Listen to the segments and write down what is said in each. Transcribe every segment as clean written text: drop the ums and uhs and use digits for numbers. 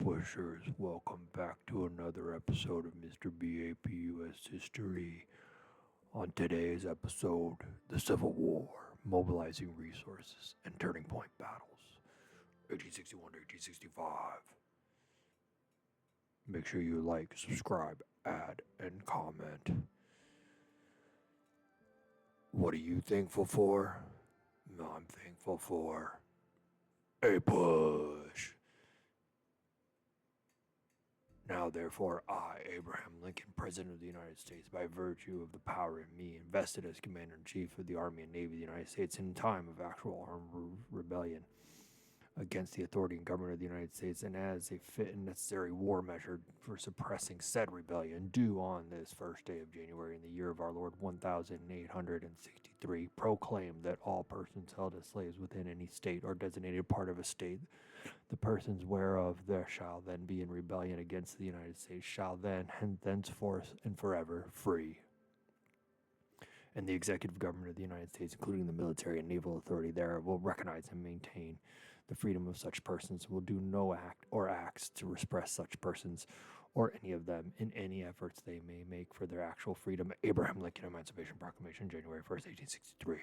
Pushers, welcome back to another episode of Mr. BAPUS History. On today's episode, the Civil War, Mobilizing Resources, and Turning Point Battles, 1861 to 1865. Make sure you like, subscribe, add, and comment. What are you thankful for? I'm thankful for a push. Now, therefore, I, Abraham Lincoln, President of the United States, by virtue of the power in me invested as Commander-in-Chief of the Army and Navy of the United States in time of actual armed rebellion against the authority and government of the United States, and as a fit and necessary war measure for suppressing said rebellion, due on this first day of January in the year of our Lord 1863, proclaim that all persons held as slaves within any state or designated part of a state, the persons whereof there shall then be in rebellion against the United States, shall then and thenceforth and forever free. And the executive government of the United States, including the military and naval authority thereof, will recognize and maintain the freedom of such persons, will do no act or acts to repress such persons or any of them in any efforts they may make for their actual freedom. Abraham Lincoln Emancipation Proclamation, January 1st, 1863.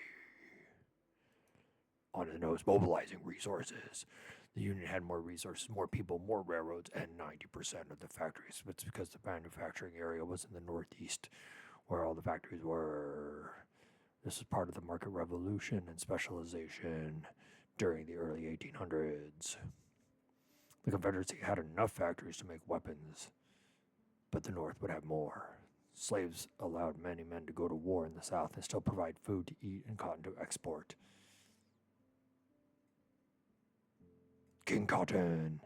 On the nose, mobilizing resources. The Union had more resources, more people, more railroads, and 90% of the factories. It's because the manufacturing area was in the Northeast, where all the factories were. This was part of the market revolution and specialization during the early 1800s. The Confederacy had enough factories to make weapons, but the North would have more. Slaves allowed many men to go to war in the South and still provide food to eat and cotton to export. King Cotton.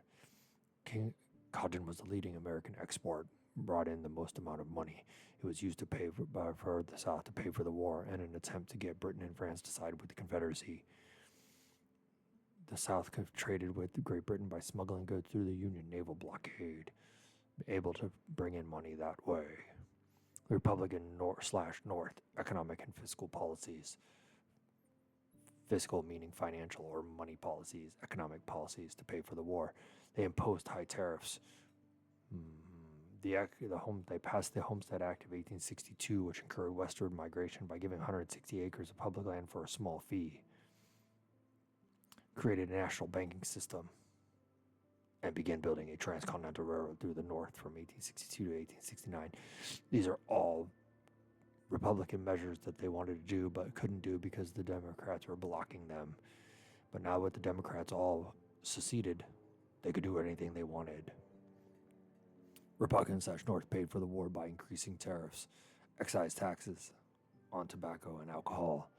King Cotton was the leading American export, brought in the most amount of money. It was used to pay for the South to pay for the war and an attempt to get Britain and France to side with the Confederacy. The South traded with Great Britain by smuggling goods through the Union naval blockade, able to bring in money that way. Republican North economic and fiscal policies. Fiscal meaning financial or money policies, economic policies to pay for the war. They imposed high tariffs. They passed the Homestead Act of 1862, which encouraged westward migration by giving 160 acres of public land for a small fee. Created a national banking system and began building a transcontinental railroad through the North from 1862 to 1869. These are all Republican measures that they wanted to do but couldn't do because the Democrats were blocking them. But now with the Democrats all seceded, they could do anything they wanted. Republicans/North paid for the war by increasing tariffs, excise taxes on tobacco and alcohol,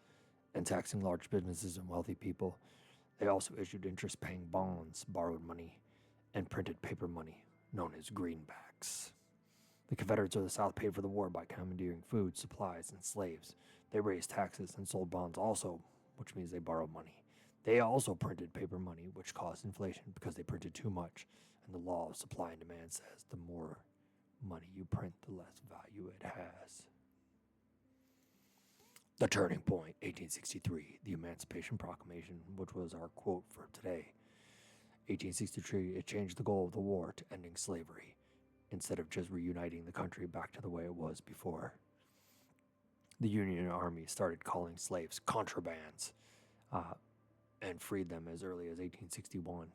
and taxing large businesses and wealthy people. They also issued interest-paying bonds, borrowed money, and printed paper money, known as greenbacks. The Confederates of the South paid for the war by commandeering food, supplies, and slaves. They raised taxes and sold bonds also, which means they borrowed money. They also printed paper money, which caused inflation because they printed too much. And the law of supply and demand says the more money you print, the less value it has. The turning point, 1863, the Emancipation Proclamation, which was our quote for today. 1863, it changed the goal of the war to ending slavery, instead of just reuniting the country back to the way it was before. The Union Army started calling slaves contrabands and freed them as early as 1861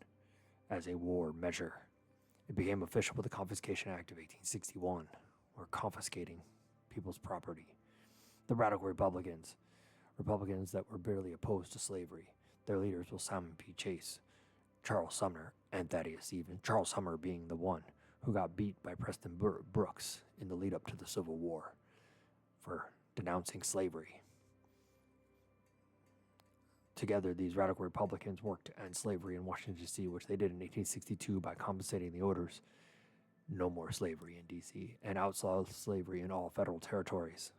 as a war measure. It became official with the Confiscation Act of 1861, or confiscating people's property. The radical Republicans that were bitterly opposed to slavery, their leaders were Simon P. Chase, Charles Sumner, and Thaddeus Stevens. Charles Sumner being the one who got beat by Preston Brooks in the lead up to the Civil War for denouncing slavery. Together, these radical Republicans worked to end slavery in Washington, D.C., which they did in 1862 by compensating the orders, no more slavery in D.C., and outlawed slavery in all federal territories.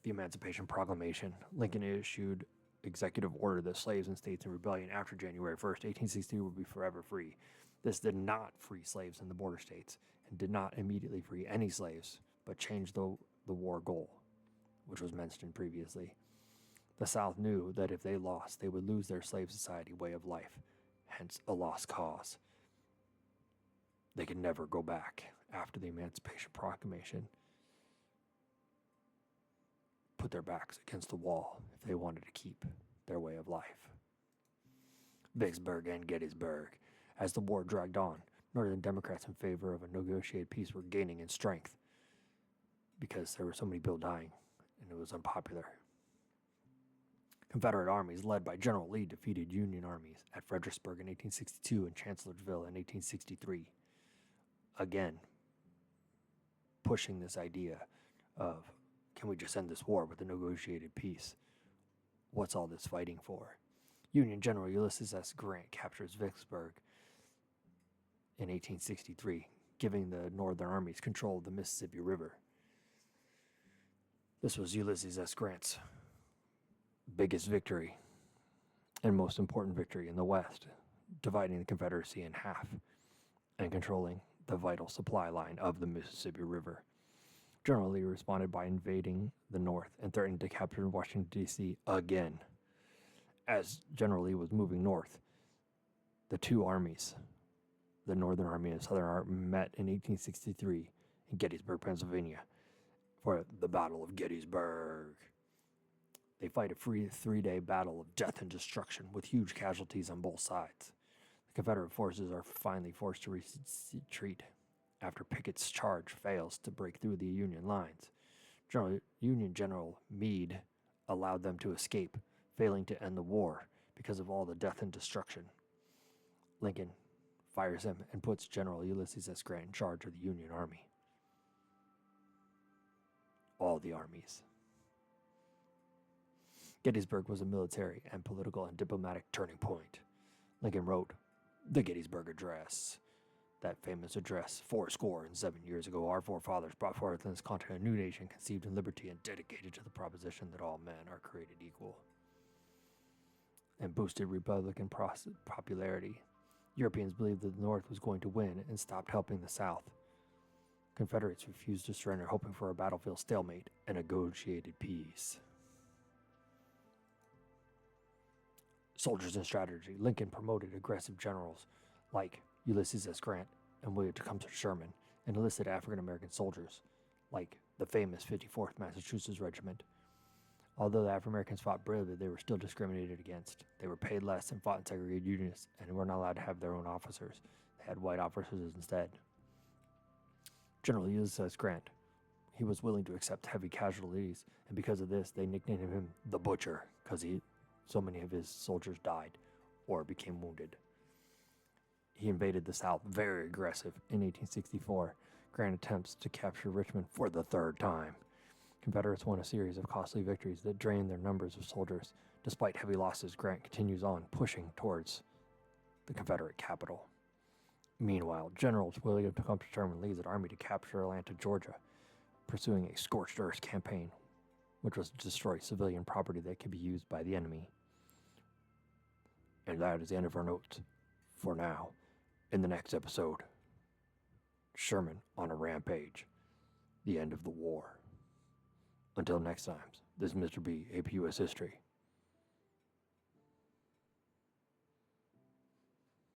The Emancipation Proclamation. Lincoln issued executive order that slaves in states in rebellion after January 1st, 1863 would be forever free. This did not free slaves in the border states and did not immediately free any slaves, but changed the war goal, which was mentioned previously. The South knew that if they lost, they would lose their slave society way of life, hence a lost cause. They could never go back after the Emancipation Proclamation, put their backs against the wall if they wanted to keep their way of life. Vicksburg and Gettysburg. As the war dragged on, Northern Democrats in favor of a negotiated peace were gaining in strength because there were so many people dying and it was unpopular. Confederate armies led by General Lee defeated Union armies at Fredericksburg in 1862 and Chancellorsville in 1863. Again, pushing this idea of, can we just end this war with a negotiated peace? What's all this fighting for? Union General Ulysses S. Grant captures Vicksburg in 1863, giving the Northern armies control of the Mississippi River. This was Ulysses S. Grant's biggest victory and most important victory in the West, dividing the Confederacy in half and controlling the vital supply line of the Mississippi River. General Lee responded by invading the North and threatened to capture Washington, D.C. again. As General Lee was moving north, the two armies, the Northern Army and Southern Army, met in 1863 in Gettysburg, Pennsylvania, for the Battle of Gettysburg. They fight a three-day battle of death and destruction with huge casualties on both sides. The Confederate forces are finally forced to retreat after Pickett's charge fails to break through the Union lines. Union General Meade allowed them to escape, failing to end the war because of all the death and destruction. Lincoln fires him and puts General Ulysses S. Grant in charge of the Union Army. All the armies. Gettysburg was a military and political and diplomatic turning point. Lincoln wrote the Gettysburg Address, that famous address, 7 years ago, our forefathers brought forth in this continent a new nation conceived in liberty and dedicated to the proposition that all men are created equal, and boosted Republican popularity. Europeans believed that the North was going to win and stopped helping the South. Confederates refused to surrender, hoping for a battlefield stalemate and negotiated peace. Soldiers and strategy. Lincoln promoted aggressive generals like Ulysses S. Grant and William Tecumseh Sherman, and enlisted African-American soldiers like the famous 54th Massachusetts Regiment. Although the African-Americans fought bravely, they were still discriminated against. They were paid less and fought in segregated units and were not allowed to have their own officers. They had white officers instead. General Ulysses S. Grant, he was willing to accept heavy casualties, and because of this, they nicknamed him the Butcher, because so many of his soldiers died or became wounded. He invaded the South, very aggressive. In 1864, Grant attempts to capture Richmond for the third time. Confederates won a series of costly victories that drained their numbers of soldiers. Despite heavy losses, Grant continues on, pushing towards the Confederate capital. Meanwhile, General William Tecumseh Sherman leads an army to capture Atlanta, Georgia, pursuing a scorched earth campaign, which was to destroy civilian property that could be used by the enemy. And that is the end of our notes for now. In the next episode, Sherman on a rampage, the end of the war. Until next time, this is Mr. B, AP US History.